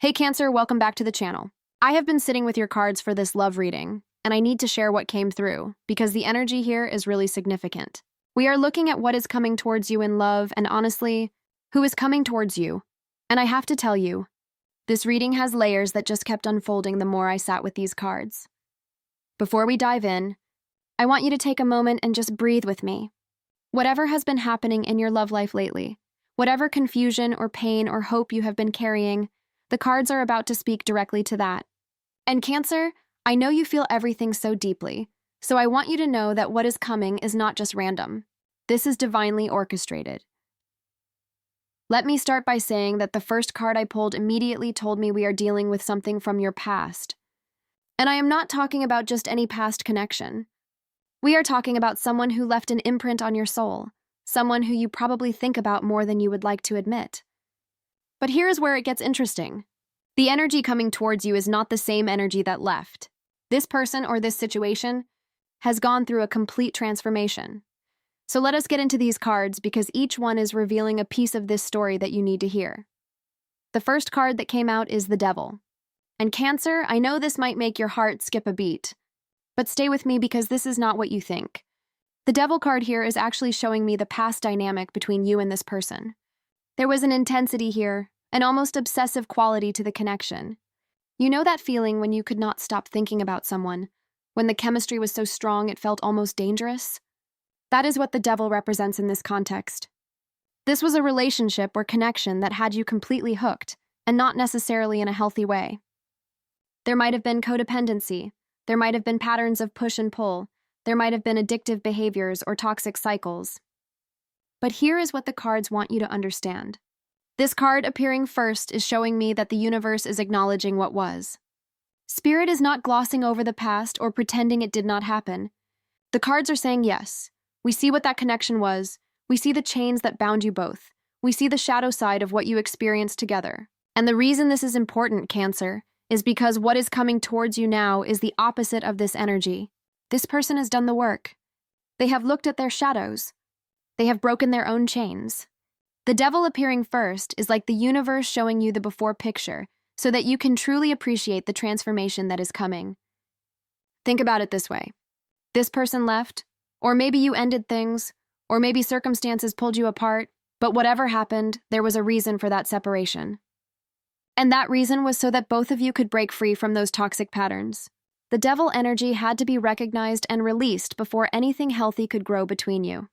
Hey Cancer, welcome back to the channel. I have been sitting with your cards for this love reading, and I need to share what came through, because the energy here is really significant. We are looking at what is coming towards you in love, and honestly, who is coming towards you. And I have to tell you, this reading has layers that just kept unfolding the more I sat with these cards. Before we dive in, I want you to take a moment and just breathe with me. Whatever has been happening in your love life lately, whatever confusion or pain or hope you have been carrying, the cards are about to speak directly to that. And Cancer, I know you feel everything so deeply, so I want you to know that what is coming is not just random. This is divinely orchestrated. Let me start by saying that the first card I pulled immediately told me we are dealing with something from your past. And I am not talking about just any past connection. We are talking about someone who left an imprint on your soul, someone who you probably think about more than you would like to admit. But here's where it gets interesting. The energy coming towards you is not the same energy that left. This person or this situation has gone through a complete transformation. So let us get into these cards because each one is revealing a piece of this story that you need to hear. The first card that came out is the Devil. And Cancer, I know this might make your heart skip a beat, but stay with me because this is not what you think. The Devil card here is actually showing me the past dynamic between you and this person. There was an intensity here, an almost obsessive quality to the connection. You know that feeling when you could not stop thinking about someone, when the chemistry was so strong it felt almost dangerous? That is what the Devil represents in this context. This was a relationship or connection that had you completely hooked, and not necessarily in a healthy way. There might have been codependency, there might have been patterns of push and pull, there might have been addictive behaviors or toxic cycles. But here is what the cards want you to understand. This card appearing first is showing me that the universe is acknowledging what was. Spirit is not glossing over the past or pretending it did not happen. The cards are saying yes. We see what that connection was. We see the chains that bound you both. We see the shadow side of what you experienced together. And the reason this is important, Cancer, is because what is coming towards you now is the opposite of this energy. This person has done the work. They have looked at their shadows. They have broken their own chains. The Devil appearing first is like the universe showing you the before picture so that you can truly appreciate the transformation that is coming. Think about it this way. This person left, or maybe you ended things, or maybe circumstances pulled you apart, but whatever happened, there was a reason for that separation. And that reason was so that both of you could break free from those toxic patterns. The Devil energy had to be recognized and released before anything healthy could grow between you.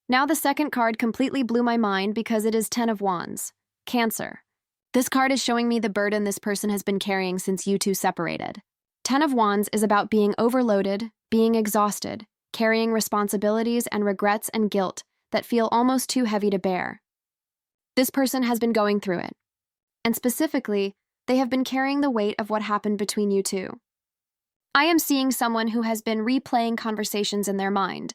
Now the second card completely blew my mind because it is 10 of Wands, Cancer. This card is showing me the burden this person has been carrying since you two separated. 10 of Wands is about being overloaded, being exhausted, carrying responsibilities and regrets and guilt that feel almost too heavy to bear. This person has been going through it. And specifically, they have been carrying the weight of what happened between you two. I am seeing someone who has been replaying conversations in their mind,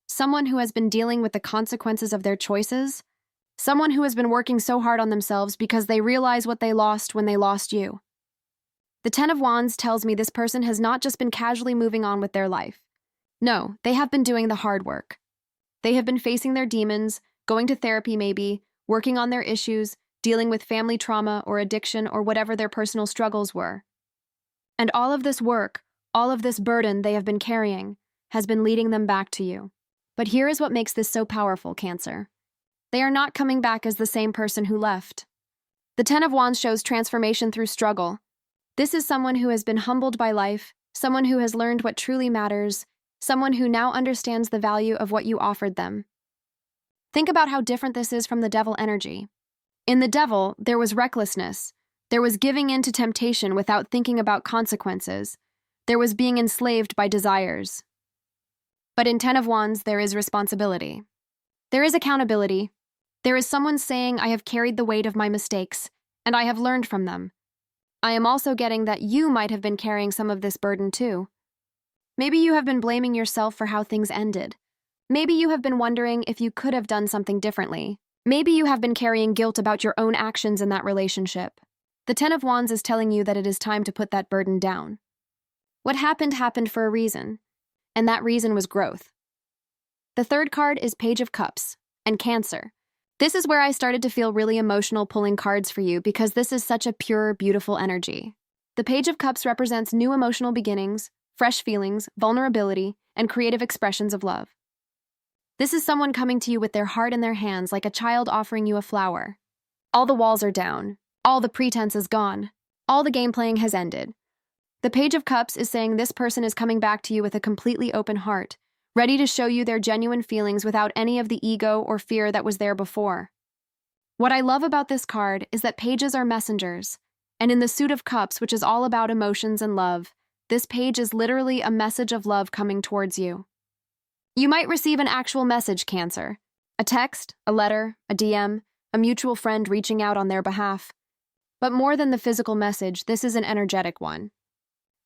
someone who has been dealing with the consequences of their choices, someone who has been working so hard on themselves because they realize what they lost when they lost you. The 10 of Wands tells me this person has not just been casually moving on with their life. No, they have been doing the hard work. They have been facing their demons, going to therapy maybe, working on their issues, dealing with family trauma or addiction or whatever their personal struggles were. And all of this work, all of this burden they have been carrying, has been leading them back to you. But here is what makes this so powerful, Cancer. They are not coming back as the same person who left. The 10 of Wands shows transformation through struggle. This is someone who has been humbled by life, someone who has learned what truly matters, someone who now understands the value of what you offered them. Think about how different this is from the Devil energy. In the Devil, there was recklessness. There was giving in to temptation without thinking about consequences. There was being enslaved by desires. But in 10 of Wands, there is responsibility. There is accountability. There is someone saying, I have carried the weight of my mistakes, and I have learned from them. I am also getting that you might have been carrying some of this burden too. Maybe you have been blaming yourself for how things ended. Maybe you have been wondering if you could have done something differently. Maybe you have been carrying guilt about your own actions in that relationship. The 10 of Wands is telling you that it is time to put that burden down. What happened happened for a reason, and that reason was growth. The third card is Page of Cups and Cancer. This is where I started to feel really emotional pulling cards for you because this is such a pure, beautiful energy. The Page of Cups represents new emotional beginnings, fresh feelings, vulnerability, and creative expressions of love. This is someone coming to you with their heart in their hands like a child offering you a flower. All the walls are down. All the pretense is gone. All the game playing has ended. The Page of Cups is saying this person is coming back to you with a completely open heart, ready to show you their genuine feelings without any of the ego or fear that was there before. What I love about this card is that pages are messengers, and in the Suit of Cups, which is all about emotions and love, this page is literally a message of love coming towards you. You might receive an actual message, Cancer. A text, a letter, a DM, a mutual friend reaching out on their behalf. But more than the physical message, this is an energetic one.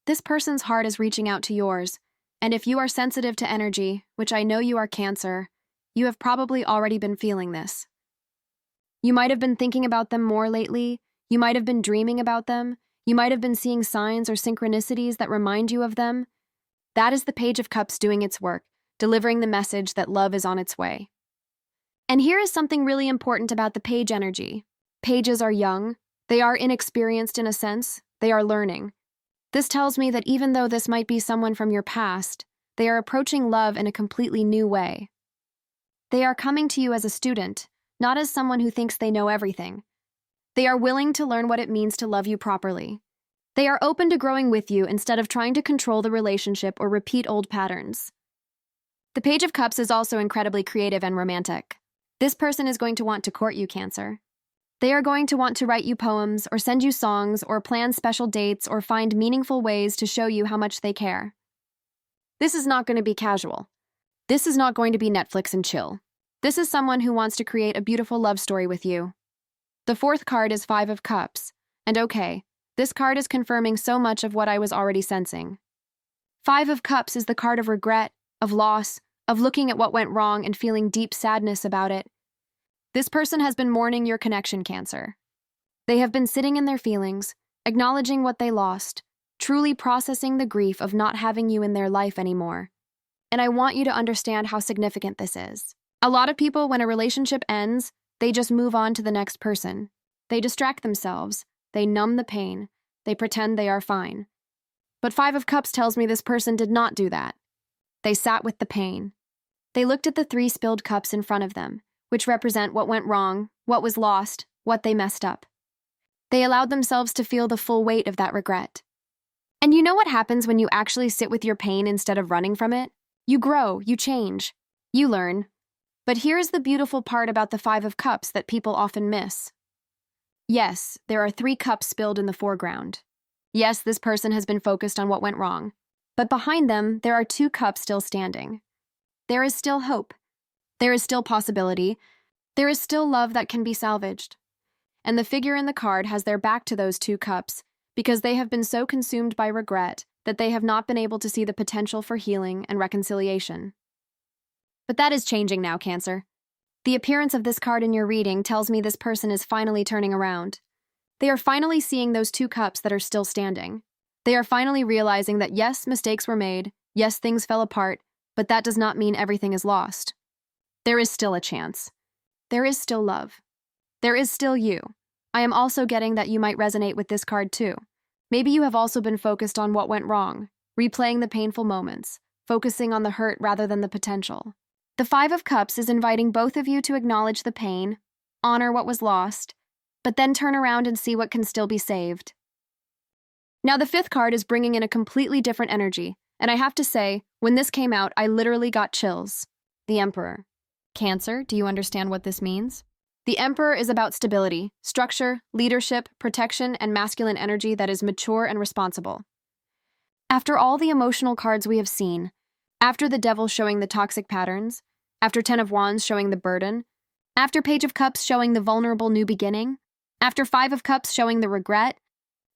This person's heart is reaching out to yours, and if you are sensitive to energy, which I know you are, Cancer, you have probably already been feeling this. You might have been thinking about them more lately, you might have been dreaming about them, you might have been seeing signs or synchronicities that remind you of them. That is the Page of Cups doing its work, delivering the message that love is on its way. And here is something really important about the page energy. Pages are young, they are inexperienced in a sense, they are learning. This tells me that even though this might be someone from your past, they are approaching love in a completely new way. They are coming to you as a student, not as someone who thinks they know everything. They are willing to learn what it means to love you properly. They are open to growing with you instead of trying to control the relationship or repeat old patterns. The Page of Cups is also incredibly creative and romantic. This person is going to want to court you, Cancer. They are going to want to write you poems or send you songs or plan special dates or find meaningful ways to show you how much they care. This is not going to be casual. This is not going to be Netflix and chill. This is someone who wants to create a beautiful love story with you. The fourth card is Five of Cups, and okay, this card is confirming so much of what I was already sensing. Five of Cups is the card of regret, of loss, of looking at what went wrong and feeling deep sadness about it. This person has been mourning your connection, Cancer. They have been sitting in their feelings, acknowledging what they lost, truly processing the grief of not having you in their life anymore. And I want you to understand how significant this is. A lot of people, when a relationship ends, they just move on to the next person. They distract themselves, they numb the pain, they pretend they are fine. But Five of Cups tells me this person did not do that. They sat with the pain. They looked at the 3 spilled cups in front of them, which represent what went wrong, what was lost, what they messed up. They allowed themselves to feel the full weight of that regret. And you know what happens when you actually sit with your pain instead of running from it? You grow, you change, you learn. But here's the beautiful part about the Five of Cups that people often miss. Yes, there are 3 cups spilled in the foreground. Yes, this person has been focused on what went wrong. But behind them, there are 2 cups still standing. There is still hope. There is still possibility. There is still love that can be salvaged. And the figure in the card has their back to those 2 cups because they have been so consumed by regret that they have not been able to see the potential for healing and reconciliation. But that is changing now, Cancer. The appearance of this card in your reading tells me this person is finally turning around. They are finally seeing those 2 cups that are still standing. They are finally realizing that yes, mistakes were made, yes, things fell apart, but that does not mean everything is lost. There is still a chance. There is still love. There is still you. I am also getting that you might resonate with this card too. Maybe you have also been focused on what went wrong, replaying the painful moments, focusing on the hurt rather than the potential. The Five of Cups is inviting both of you to acknowledge the pain, honor what was lost, but then turn around and see what can still be saved. Now the 5th card is bringing in a completely different energy, and I have to say, when this came out, I literally got chills. The Emperor. Cancer, do you understand what this means? The Emperor is about stability, structure, leadership, protection, and masculine energy that is mature and responsible. After all the emotional cards we have seen, after the Devil showing the toxic patterns, after 10 of Wands showing the burden, after Page of Cups showing the vulnerable new beginning, after 5 of Cups showing the regret,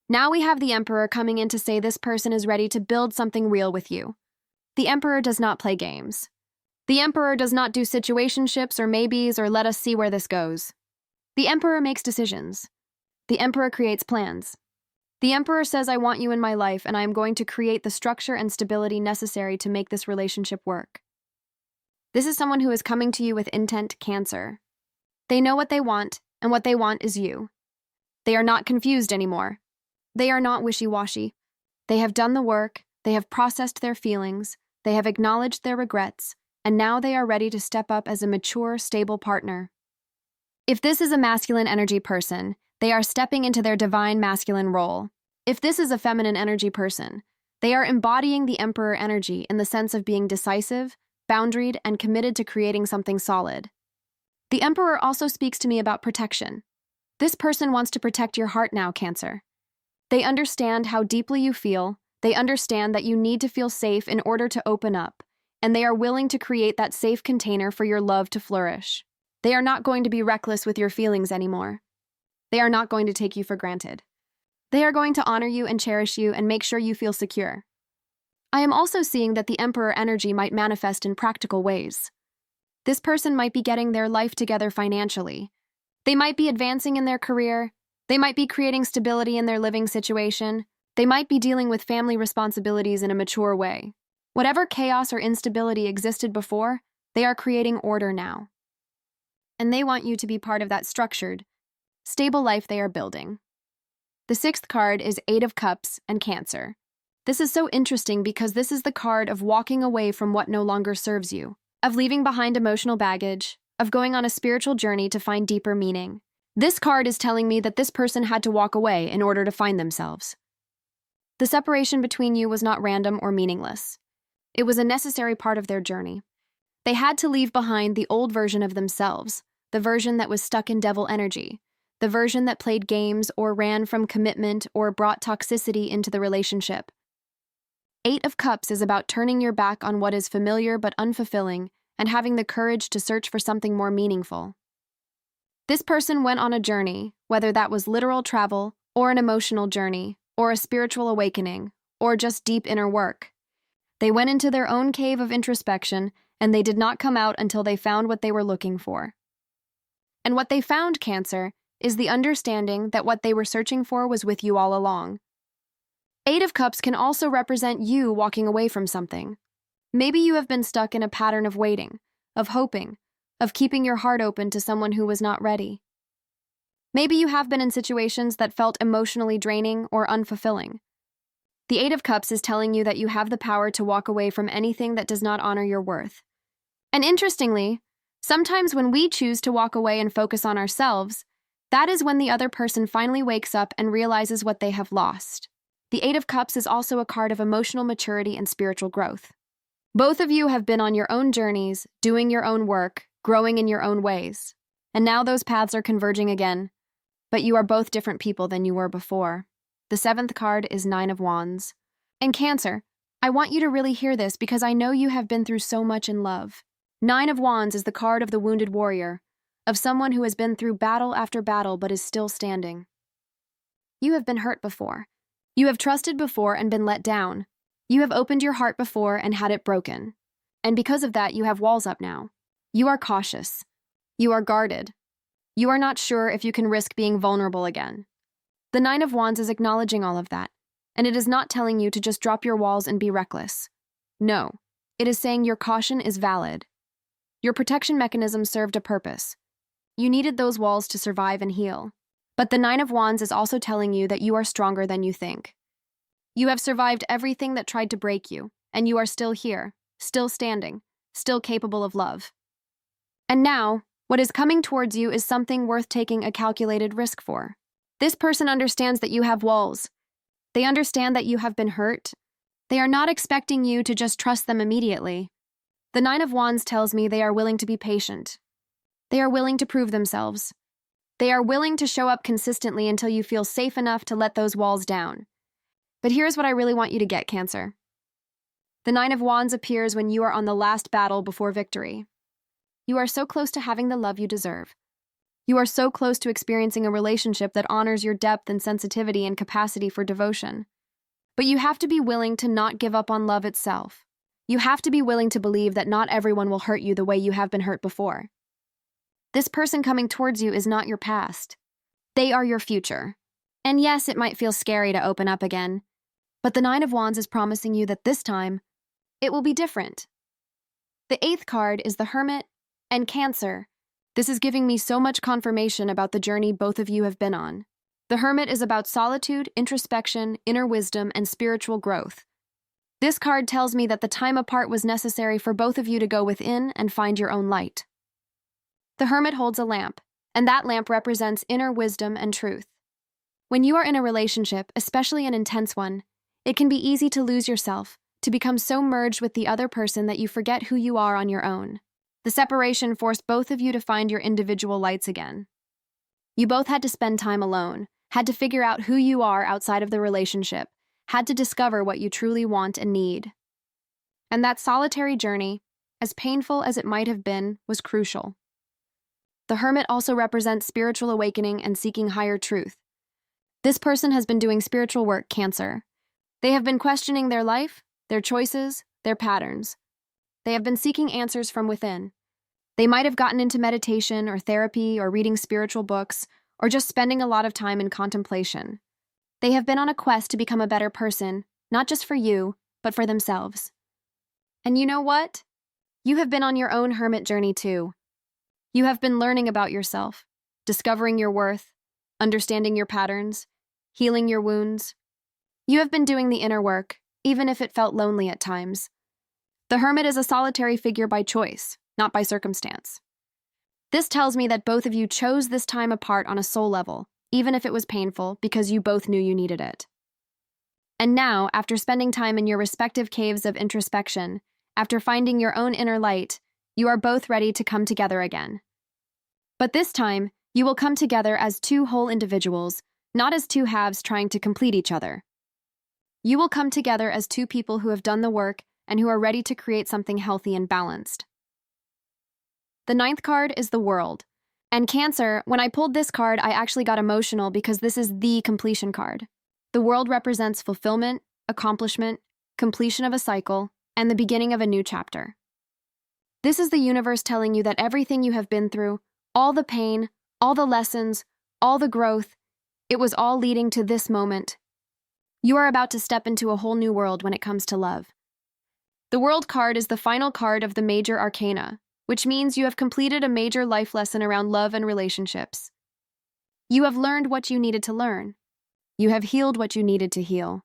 now we have the Emperor coming in to say this person is ready to build something real with you. The Emperor does not play games. The Emperor does not do situationships or maybes or let us see where this goes. The Emperor makes decisions. The Emperor creates plans. The Emperor says, I want you in my life and I am going to create the structure and stability necessary to make this relationship work. This is someone who is coming to you with intent, Cancer. They know what they want, and what they want is you. They are not confused anymore. They are not wishy-washy. They have done the work, they have processed their feelings, they have acknowledged their regrets, and now they are ready to step up as a mature, stable partner. If this is a masculine energy person, they are stepping into their divine masculine role. If this is a feminine energy person, they are embodying the Emperor energy in the sense of being decisive, boundaried, and committed to creating something solid. The Emperor also speaks to me about protection. This person wants to protect your heart now, Cancer. They understand how deeply you feel, they understand that you need to feel safe in order to open up, and they are willing to create that safe container for your love to flourish. They are not going to be reckless with your feelings anymore. They are not going to take you for granted. They are going to honor you and cherish you and make sure you feel secure. I am also seeing that the Emperor energy might manifest in practical ways. This person might be getting their life together financially. They might be advancing in their career. They might be creating stability in their living situation. They might be dealing with family responsibilities in a mature way. Whatever chaos or instability existed before, they are creating order now. And they want you to be part of that structured, stable life they are building. The sixth card is Eight of Cups and Cancer. This is so interesting because this is the card of walking away from what no longer serves you, of leaving behind emotional baggage, of going on a spiritual journey to find deeper meaning. This card is telling me that this person had to walk away in order to find themselves. The separation between you was not random or meaningless. It was a necessary part of their journey. They had to leave behind the old version of themselves, the version that was stuck in devil energy, the version that played games or ran from commitment or brought toxicity into the relationship. Eight of Cups is about turning your back on what is familiar but unfulfilling and having the courage to search for something more meaningful. This person went on a journey, whether that was literal travel, or an emotional journey, or a spiritual awakening, or just deep inner work. They went into their own cave of introspection, and they did not come out until they found what they were looking for. And what they found, Cancer, is the understanding that what they were searching for was with you all along. Eight of Cups can also represent you walking away from something. Maybe you have been stuck in a pattern of waiting, of hoping, of keeping your heart open to someone who was not ready. Maybe you have been in situations that felt emotionally draining or unfulfilling. The Eight of Cups is telling you that you have the power to walk away from anything that does not honor your worth. And interestingly, sometimes when we choose to walk away and focus on ourselves, that is when the other person finally wakes up and realizes what they have lost. The Eight of Cups is also a card of emotional maturity and spiritual growth. Both of you have been on your own journeys, doing your own work, growing in your own ways. And now those paths are converging again. But you are both different people than you were before. The seventh card is Nine of Wands. And Cancer, I want you to really hear this because I know you have been through so much in love. Nine of Wands is the card of the wounded warrior, of someone who has been through battle after battle but is still standing. You have been hurt before. You have trusted before and been let down. You have opened your heart before and had it broken. And because of that, you have walls up now. You are cautious. You are guarded. You are not sure if you can risk being vulnerable again. The Nine of Wands is acknowledging all of that, and it is not telling you to just drop your walls and be reckless. No, it is saying your caution is valid. Your protection mechanism served a purpose. You needed those walls to survive and heal. But the Nine of Wands is also telling you that you are stronger than you think. You have survived everything that tried to break you, and you are still here, still standing, still capable of love. And now, what is coming towards you is something worth taking a calculated risk for. This person understands that you have walls. They understand that you have been hurt. They are not expecting you to just trust them immediately. The Nine of Wands tells me they are willing to be patient. They are willing to prove themselves. They are willing to show up consistently until you feel safe enough to let those walls down. But here's what I really want you to get, Cancer. The Nine of Wands appears when you are on the last battle before victory. You are so close to having the love you deserve. You are so close to experiencing a relationship that honors your depth and sensitivity and capacity for devotion. But you have to be willing to not give up on love itself. You have to be willing to believe that not everyone will hurt you the way you have been hurt before. This person coming towards you is not your past. They are your future. And yes, it might feel scary to open up again, but the Nine of Wands is promising you that this time, it will be different. The eighth card is the Hermit and Cancer. This is giving me so much confirmation about the journey both of you have been on. The Hermit is about solitude, introspection, inner wisdom, and spiritual growth. This card tells me that the time apart was necessary for both of you to go within and find your own light. The Hermit holds a lamp, and that lamp represents inner wisdom and truth. When you are in a relationship, especially an intense one, it can be easy to lose yourself, to become so merged with the other person that you forget who you are on your own. The separation forced both of you to find your individual lights again. You both had to spend time alone, had to figure out who you are outside of the relationship, had to discover what you truly want and need. And that solitary journey, as painful as it might have been, was crucial. The Hermit also represents spiritual awakening and seeking higher truth. This person has been doing spiritual work, Cancer. They have been questioning their life, their choices, their patterns. They have been seeking answers from within. They might have gotten into meditation or therapy or reading spiritual books or just spending a lot of time in contemplation. They have been on a quest to become a better person, not just for you, but for themselves. And you know what? You have been on your own hermit journey too. You have been learning about yourself, discovering your worth, understanding your patterns, healing your wounds. You have been doing the inner work, even if it felt lonely at times. The Hermit is a solitary figure by choice, not by circumstance. This tells me that both of you chose this time apart on a soul level, even if it was painful, because you both knew you needed it. And now, after spending time in your respective caves of introspection, after finding your own inner light, you are both ready to come together again. But this time, you will come together as two whole individuals, not as two halves trying to complete each other. You will come together as two people who have done the work and who are ready to create something healthy and balanced. The 9th card is the World. And Cancer, when I pulled this card, I actually got emotional because this is the completion card. The World represents fulfillment, accomplishment, completion of a cycle, and the beginning of a new chapter. This is the universe telling you that everything you have been through, all the pain, all the lessons, all the growth, it was all leading to this moment. You are about to step into a whole new world when it comes to love. The World card is the final card of the major arcana, which means you have completed a major life lesson around love and relationships. You have learned what you needed to learn. You have healed what you needed to heal.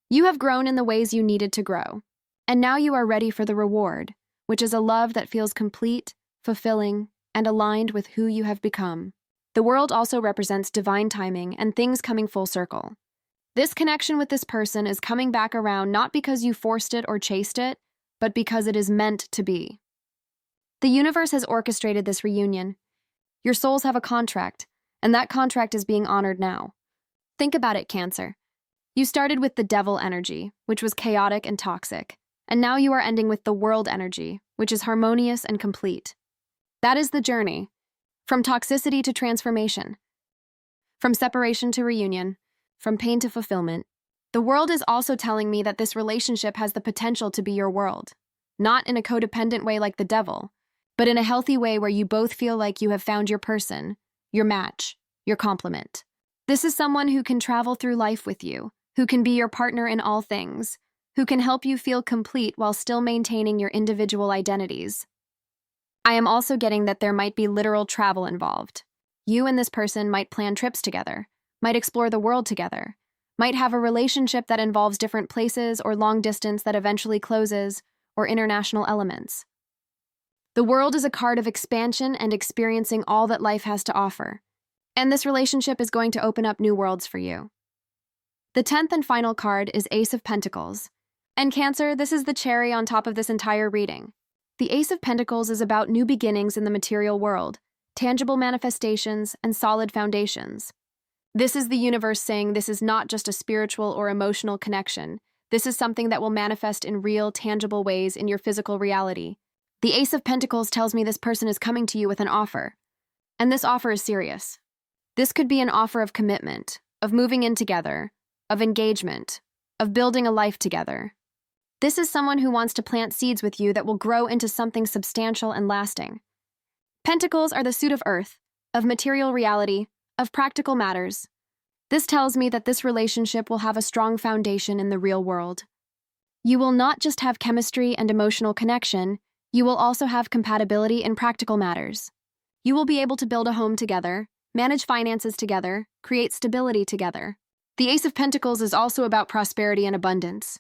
You have grown in the ways you needed to grow. And now you are ready for the reward, which is a love that feels complete, fulfilling, and aligned with who you have become. The World also represents divine timing and things coming full circle. This connection with this person is coming back around not because you forced it or chased it, but because it is meant to be. The universe has orchestrated this reunion. Your souls have a contract, and that contract is being honored now. Think about it, Cancer. You started with the devil energy, which was chaotic and toxic, and now you are ending with the World energy, which is harmonious and complete. That is the journey, from toxicity to transformation, from separation to reunion, from pain to fulfillment. The World is also telling me that this relationship has the potential to be your world, not in a codependent way like the devil, but in a healthy way where you both feel like you have found your person, your match, your complement. This is someone who can travel through life with you, who can be your partner in all things, who can help you feel complete while still maintaining your individual identities. I am also getting that there might be literal travel involved. You and this person might plan trips together, might explore the world together, might have a relationship that involves different places or long distance that eventually closes, or international elements. The World is a card of expansion and experiencing all that life has to offer, and this relationship is going to open up new worlds for you. The 10th and final card is Ace of Pentacles. And Cancer, this is the cherry on top of this entire reading. The Ace of Pentacles is about new beginnings in the material world, tangible manifestations, and solid foundations. This is the universe saying this is not just a spiritual or emotional connection. This is something that will manifest in real, tangible ways in your physical reality. The Ace of Pentacles tells me this person is coming to you with an offer. And this offer is serious. This could be an offer of commitment, of moving in together, of engagement, of building a life together. This is someone who wants to plant seeds with you that will grow into something substantial and lasting. Pentacles are the suit of earth, of material reality, of practical matters. This tells me that this relationship will have a strong foundation in the real world. You will not just have chemistry and emotional connection, you will also have compatibility in practical matters. You will be able to build a home together, manage finances together, create stability together. The Ace of Pentacles is also about prosperity and abundance.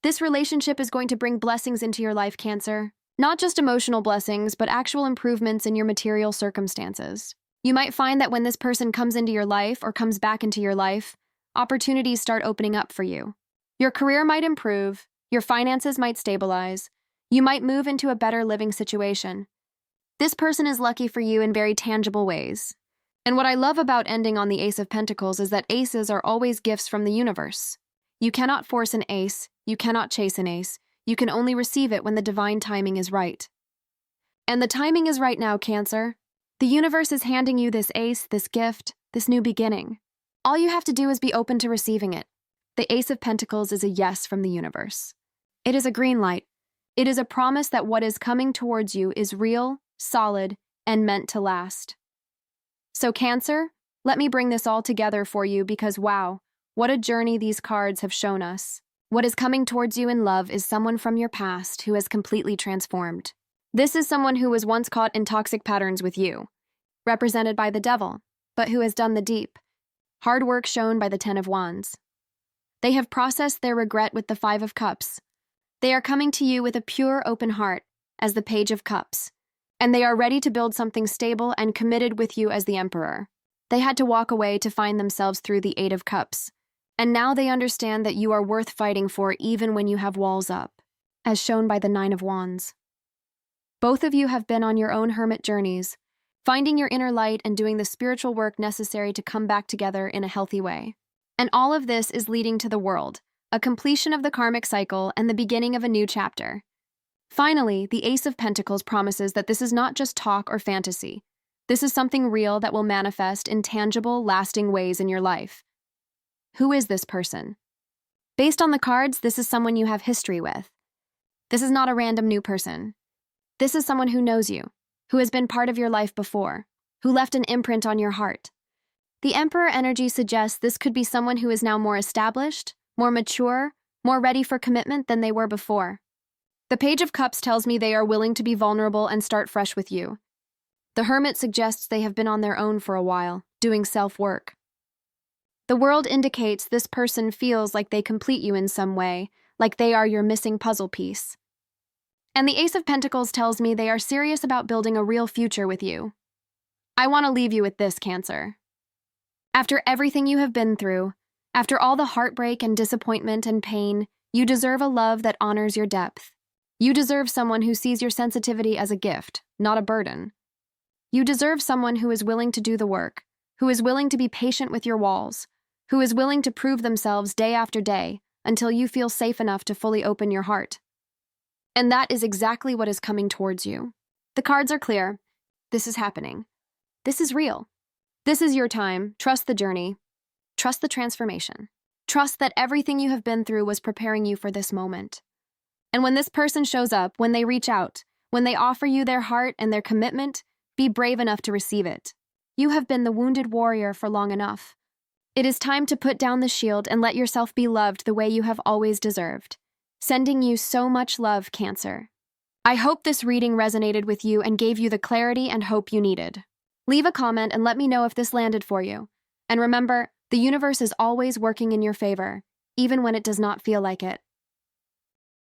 This relationship is going to bring blessings into your life, Cancer. Not just emotional blessings, but actual improvements in your material circumstances. You might find that when this person comes into your life or comes back into your life, opportunities start opening up for you. Your career might improve, your finances might stabilize, you might move into a better living situation. This person is lucky for you in very tangible ways. And what I love about ending on the Ace of Pentacles is that aces are always gifts from the universe. You cannot force an ace, you cannot chase an ace, you can only receive it when the divine timing is right. And the timing is right now, Cancer. The universe is handing you this ace, this gift, this new beginning. All you have to do is be open to receiving it. The Ace of Pentacles is a yes from the universe. It is a green light. It is a promise that what is coming towards you is real, solid, and meant to last. So Cancer, let me bring this all together for you because wow, what a journey these cards have shown us. What is coming towards you in love is someone from your past who has completely transformed. This is someone who was once caught in toxic patterns with you, represented by the devil, but who has done the deep, hard work shown by the Ten of Wands. They have processed their regret with the Five of Cups. They are coming to you with a pure, open heart as the Page of Cups, and they are ready to build something stable and committed with you as the Emperor. They had to walk away to find themselves through the Eight of Cups, and now they understand that you are worth fighting for even when you have walls up, as shown by the Nine of Wands. Both of you have been on your own hermit journeys, finding your inner light and doing the spiritual work necessary to come back together in a healthy way. And all of this is leading to the world, a completion of the karmic cycle and the beginning of a new chapter. Finally, the Ace of Pentacles promises that this is not just talk or fantasy. This is something real that will manifest in tangible, lasting ways in your life. Who is this person? Based on the cards, this is someone you have history with. This is not a random new person. This is someone who knows you, who has been part of your life before, who left an imprint on your heart. The Emperor energy suggests this could be someone who is now more established, more mature, more ready for commitment than they were before. The Page of Cups tells me they are willing to be vulnerable and start fresh with you. The Hermit suggests they have been on their own for a while, doing self-work. The World indicates this person feels like they complete you in some way, like they are your missing puzzle piece. And the Ace of Pentacles tells me they are serious about building a real future with you. I want to leave you with this, Cancer. After everything you have been through, after all the heartbreak and disappointment and pain, you deserve a love that honors your depth. You deserve someone who sees your sensitivity as a gift, not a burden. You deserve someone who is willing to do the work, who is willing to be patient with your walls, who is willing to prove themselves day after day until you feel safe enough to fully open your heart. And that is exactly what is coming towards you. The cards are clear. This is happening. This is real. This is your time. Trust the journey. Trust the transformation. Trust that everything you have been through was preparing you for this moment. And when this person shows up, when they reach out, when they offer you their heart and their commitment, be brave enough to receive it. You have been the wounded warrior for long enough. It is time to put down the shield and let yourself be loved the way you have always deserved. Sending you so much love, Cancer. I hope this reading resonated with you and gave you the clarity and hope you needed. Leave a comment and let me know if this landed for you. And remember, the universe is always working in your favor, even when it does not feel like it.